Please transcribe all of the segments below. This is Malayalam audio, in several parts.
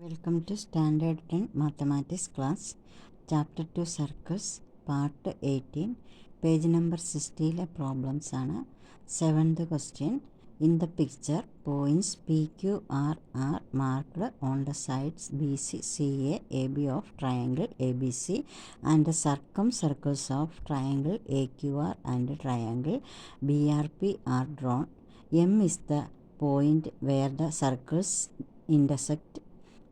Welcome to Standard 10 Mathematics class, Chapter 2 Circles, Part 18, page number 60 problems ആണ്. 7th question. In the picture, points PQR are marked on the sides BC, CA, AB of triangle ABC and the circumcircles of triangle AQR and triangle BRP are drawn. M is the point where the circles intersect.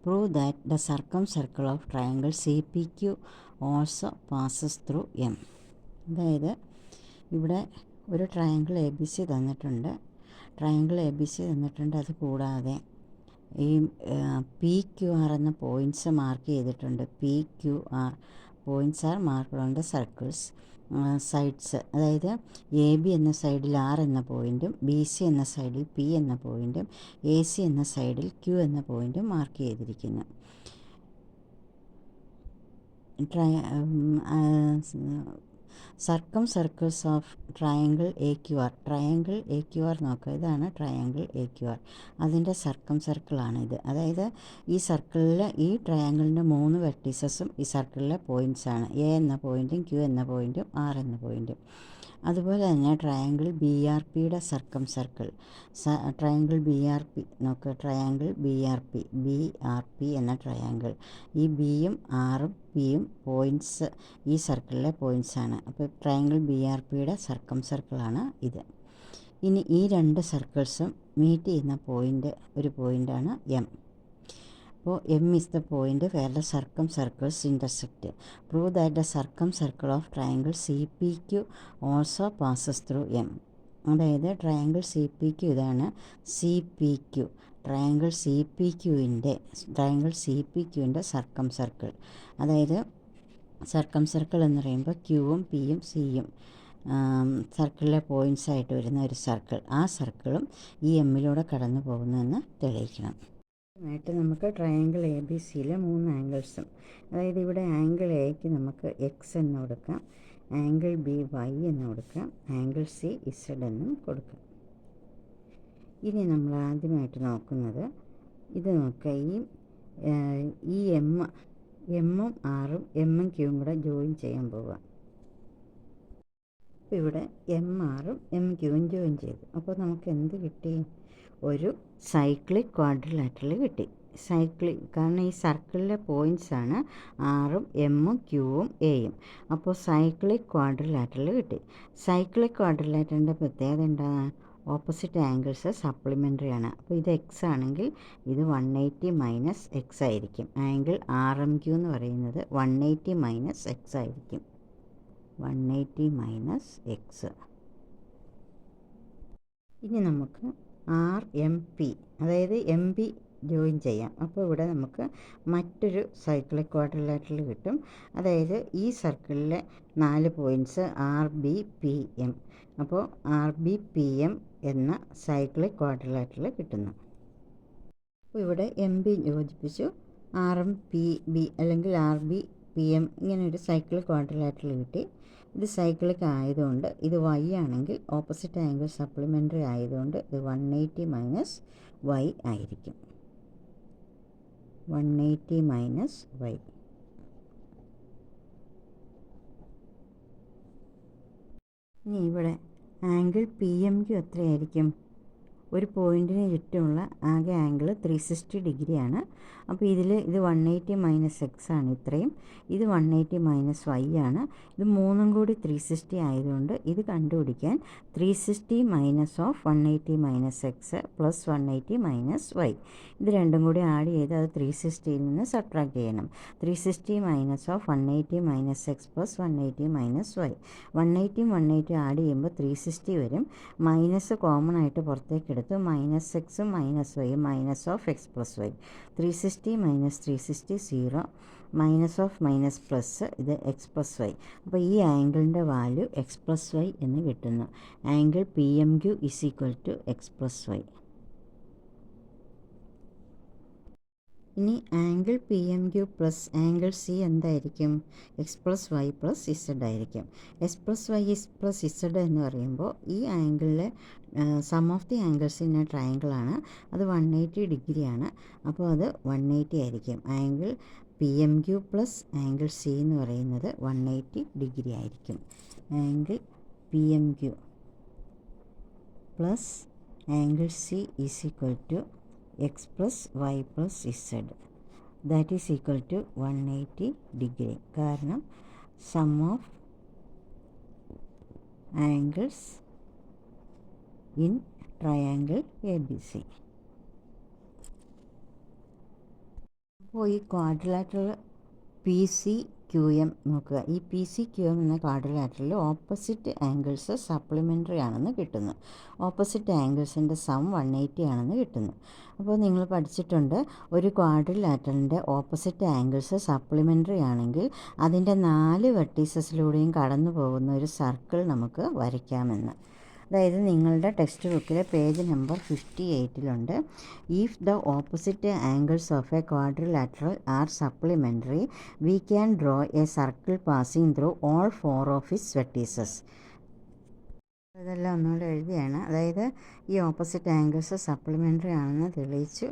Prove that the circumcircle of triangle CPQ also passes through M. അതായത് ഇവിടെ ഒരു ട്രയാങ്കിൾ എ ബി സി തന്നിട്ടുണ്ട്. അത് കൂടാതെ ഈ പി ക്യു ആർ എന്ന പോയിൻറ്റ്സ് മാർക്ക് ചെയ്തിട്ടുണ്ട്. P Q R points are marked on the circles sides. അതായത് എ ബി എന്ന സൈഡിൽ ആർ എന്ന പോയിൻറ്റും ബി സി എന്ന സൈഡിൽ പി എന്ന പോയിൻറ്റും എ സി എന്ന സൈഡിൽ ക്യു എന്ന പോയിൻറ്റും മാർക്ക് ചെയ്തിരിക്കുന്നു. Circumcircles of triangle A Q R നോക്കുക. ഇതാണ് ട്രയാങ്കിൾ എ ക്യു ആർ. അതിൻ്റെ സർക്കിളാണിത്. അതായത് ഈ സർക്കിളിൽ ഈ ട്രയാങ്കിളിൻ്റെ 3 വെർട്ടീസസും ഈ സർക്കിളിലെ പോയിൻറ്റ്സാണ്. എ എന്ന പോയിൻറ്റും ക്യു എന്ന പോയിൻറ്റും ആർ എന്ന പോയിൻറ്റും. അതുപോലെ തന്നെ ട്രയാങ്കിൾ ബി ആർ പിയുടെ circle triangle B R P നോക്കുക. ട്രയാങ്കിൾ ബി ആർ പി എന്ന ട്രയാങ്കിൾ. ഈ ബിയും ആറും പിയും പോയിൻറ്റ്സ് ഈ സർക്കിളിലെ പോയിൻറ്റ്സാണ്. അപ്പോൾ ട്രയാങ്കിൾ ബി ആർ പിയുടെ സർക്കിളാണ് ഇത്. ഇനി ഈ രണ്ട് സർക്കിൾസും മീറ്റ് ചെയ്യുന്ന ഒരു പോയിൻ്റാണ് എം. അപ്പോൾ M is the point where the circles intersect. Prove that the circle of triangle C P Q also passes through M. അതായത് ട്രയാങ്കിൾ സി പി ക്യു ഇതാണ്. C P Q triangle C P ക്യുവിൻ്റെ സർക്കിൾ. അതായത് സർക്കിൾ എന്ന് പറയുമ്പോൾ ക്യൂവും പിയും സിയും സർക്കിളിലെ പോയിൻറ്റ്സ് ആയിട്ട് വരുന്ന ഒരു സർക്കിൾ. ആ സർക്കിളും ഈ എമ്മിലൂടെ കടന്നു പോകുന്നുവെന്ന് തെളിയിക്കണം. ആയിട്ട് നമുക്ക് ട്രയാങ്കിൾ എ ബി സിയിലെ 3 ആംഗിൾസും, അതായത് ഇവിടെ ആംഗിൾ എക്ക് നമുക്ക് എക്സ് എന്ന് കൊടുക്കാം, ആംഗിൾ ബി വൈ എന്ന് കൊടുക്കാം, ആംഗിൾ സി ഇസഡ് എന്നും കൊടുക്കാം. ഇനി നമ്മൾ ആദ്യമായിട്ട് നോക്കുന്നത് ഇത് നോക്കുക. ഈ എമ്മും ആറും എമ്മും ക്യൂവും കൂടെ ജോയിൻ ചെയ്യാൻ പോവുക. അപ്പോൾ ഇവിടെ എം ആറും എം ക്യൂവും ജോയിൻ ചെയ്തു. അപ്പോൾ നമുക്ക് എന്ത് കിട്ടി? ഒരു സൈക്ലിക് ക്വാഡ്രിലാറ്ററൽ കിട്ടി. കാരണം ഈ സർക്കിളിലെ പോയിൻറ്റ്സാണ് ആറും എമ്മും ക്യൂവും എയും. അപ്പോൾ സൈക്ലിക് ക്വാഡ്രിലാറ്ററൽ കിട്ടി. സൈക്ലിക് ക്വാഡ്രിലാറ്ററിൻ്റെ പ്രത്യേകത എന്താണ്? ഓപ്പോസിറ്റ് ആംഗിൾസ് സപ്ലിമെൻ്ററി ആണ്. അപ്പോൾ ഇത് എക്സ് ആണെങ്കിൽ ഇത് 180 മൈനസ് എക്സ് ആയിരിക്കും. ആംഗിൾ ആർ എം ക്യൂ എന്ന് പറയുന്നത് 180 മൈനസ് എക്സ് ആയിരിക്കും. 180 മൈനസ് എക്സ്. ഇനി നമുക്ക് ആർ എം പി, അതായത് എം പി ജോയിൻ ചെയ്യാം. അപ്പോൾ ഇവിടെ നമുക്ക് മറ്റൊരു സൈക്ലിക് ക്വാഡ്രിലാറ്ററൽ കിട്ടും. അതായത് ഈ സർക്കിളിലെ 4 points R B P M. അപ്പോൾ ആർ ബി പി എം എന്ന സൈക്ലിക് ക്വാഡ്രിലാറ്ററൽ കിട്ടുന്നു. അപ്പോൾ ഇവിടെ എം ബി യോജിപ്പിച്ചു, ആർ എം പി ബി അല്ലെങ്കിൽ ആർ ബി പി എം ഇങ്ങനൊരു സൈക്ലിക് ക്വാഡ്രിലാറ്ററൽ കിട്ടി. ഇത് സൈക്ലിക് ആയതുകൊണ്ട് ഇത് വൈ ആണെങ്കിൽ ഓപ്പോസിറ്റ് ആംഗിൾ സപ്ലിമെൻ്ററി ആയതുകൊണ്ട് ഇത് 180 മൈനസ് വൈ ആയിരിക്കും. 180 മൈനസ് വൈ. ഇനി ഇവിടെ ആംഗിൾ പി എം ക്യു എത്രയായിരിക്കും? ഒരു പോയിൻറ്റിന് ചുറ്റുമുള്ള ആകെ ആംഗിൾ 360 ഡിഗ്രിയാണ്. അപ്പോൾ ഇത് 180 മൈനസ് എക്സ് ആണ് ഇത്രയും. ഇത് 180 മൈനസ് വൈ ആണ്. ഇത് മൂന്നും കൂടി 360 ആയതുകൊണ്ട് ഇത് കണ്ടുപിടിക്കാൻ 360 minus of 180 minus x plus 180 minus y, ഇത് രണ്ടും കൂടി ആഡ് ചെയ്ത് അത് 360യിൽ നിന്ന് സബ്ട്രാക്ട് ചെയ്യണം. 360 minus of 180 minus x plus 180 minus y. 180 add ചെയ്യുമ്പോൾ 360 വരും. മൈനസ് കോമൺ ആയിട്ട് പുറത്തേക്ക് എടുത്ത് മൈനസ് എക്സും മൈനസ് വൈയും minus of X plus Y. 360 minus 360 0, minus of minus plus ഇത് എക്സ് പ്ലസ് വൈ. അപ്പോൾ ഈ ആംഗിളിൻ്റെ വാല്യൂ എക്സ് പ്ലസ് വൈ എന്ന് കിട്ടുന്നു. Angle P M Q is equal to X plus Y. ഇനി angle P M Q plus angle C എന്തായിരിക്കും? X plus Y plus Z ആയിരിക്കും. X plus Y plus Z എന്ന് പറയുമ്പോൾ ഈ ആംഗിളിലെ sum of the angles in a ട്രയാങ്കിളാണ്. അത് 180 ഡിഗ്രിയാണ്. അപ്പോൾ അത് 180 ആയിരിക്കും. Angle P M Q plus angle C എന്ന് പറയുന്നത് 180 ഡിഗ്രി ആയിരിക്കും. Angle P M Q plus angle C is equal to X plus Y plus Z that is equal to 180 degree. കാരണം sum of angles in triangle A B C. അപ്പോൾ ഈ quadrilateral P C Q M നോക്കുക. ഈ പി സി ക്യു എം എന്ന ക്വാഡ്രിലാറ്ററൽ ഓപ്പോസിറ്റ് ആംഗിൾസ് സപ്ലിമെൻ്ററി ആണെന്ന് കിട്ടുന്നു. ഓപ്പോസിറ്റ് ആംഗിൾസിൻ്റെ സം 180 ആണെന്ന് കിട്ടുന്നു. അപ്പോൾ നിങ്ങൾ പഠിച്ചിട്ടുണ്ട്, ഒരു ക്വാഡ്രിലാറ്ററലിൻ്റെ ഓപ്പോസിറ്റ് ആംഗിൾസ് സപ്ലിമെൻ്ററി ആണെങ്കിൽ അതിൻ്റെ 4 വെർട്ടീസസിലൂടെയും കടന്നു പോകുന്ന ഒരു സർക്കിൾ നമുക്ക് വരയ്ക്കാമെന്ന്. അതായത് നിങ്ങളുടെ ടെക്സ്റ്റ് ബുക്കിലെ page number 58 if the opposite angles of a quadrilateral are supplementary we can draw a circle passing through all 4 of its vertices. ഇതെല്ലാം ഒന്നുകൂടെ എഴുതിയാണ്. അതായത് ഈ ഓപ്പോസിറ്റ് ആംഗിൾസ് സപ്ലിമെൻ്ററി ആണെന്ന് തെളിയിച്ചു.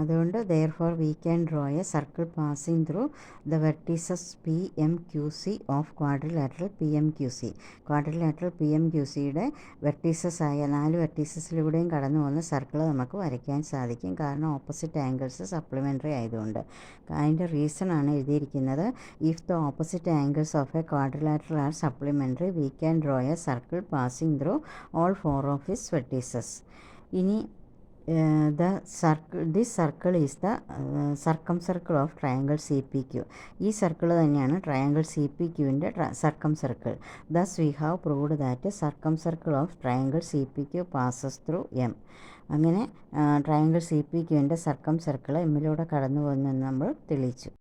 അതുകൊണ്ട് therefore V can draw a circle passing through the vertices P M Q C of quadrilateral P M Q C. Quadrilateral P M Q സിയുടെ വെർട്ടീസസ് ആയ 4 വെർട്ടീസസിലൂടെയും കടന്നു പോകുന്ന സർക്കിൾ നമുക്ക് വരയ്ക്കാൻ സാധിക്കും. കാരണം ഓപ്പോസിറ്റ് ആംഗിൾസ് സപ്ലിമെൻ്ററി ആയതുകൊണ്ട്. അതിൻ്റെ റീസണാണ് എഴുതിയിരിക്കുന്നത്. If the opposite angles of a quadrilateral are supplementary we can draw a circle passing through all 4 of its vertices. ഇനി this circle is the circumcircle of triangle C P Q. ഈ സർക്കിൾ തന്നെയാണ് ട്രയാങ്കിൾ സി പി ക്യുവിൻ്റെ circumcircle. Thus we have proved that circumcircle of triangle C P Q passes through M. അങ്ങനെ ട്രയാങ്കിൾ സി പി ക്യുവിൻ്റെ സർക്കം സർക്കിൾ എമ്മിലൂടെ കടന്നു പോകുന്നതെന്ന് നമ്മൾ തെളിയിച്ചു.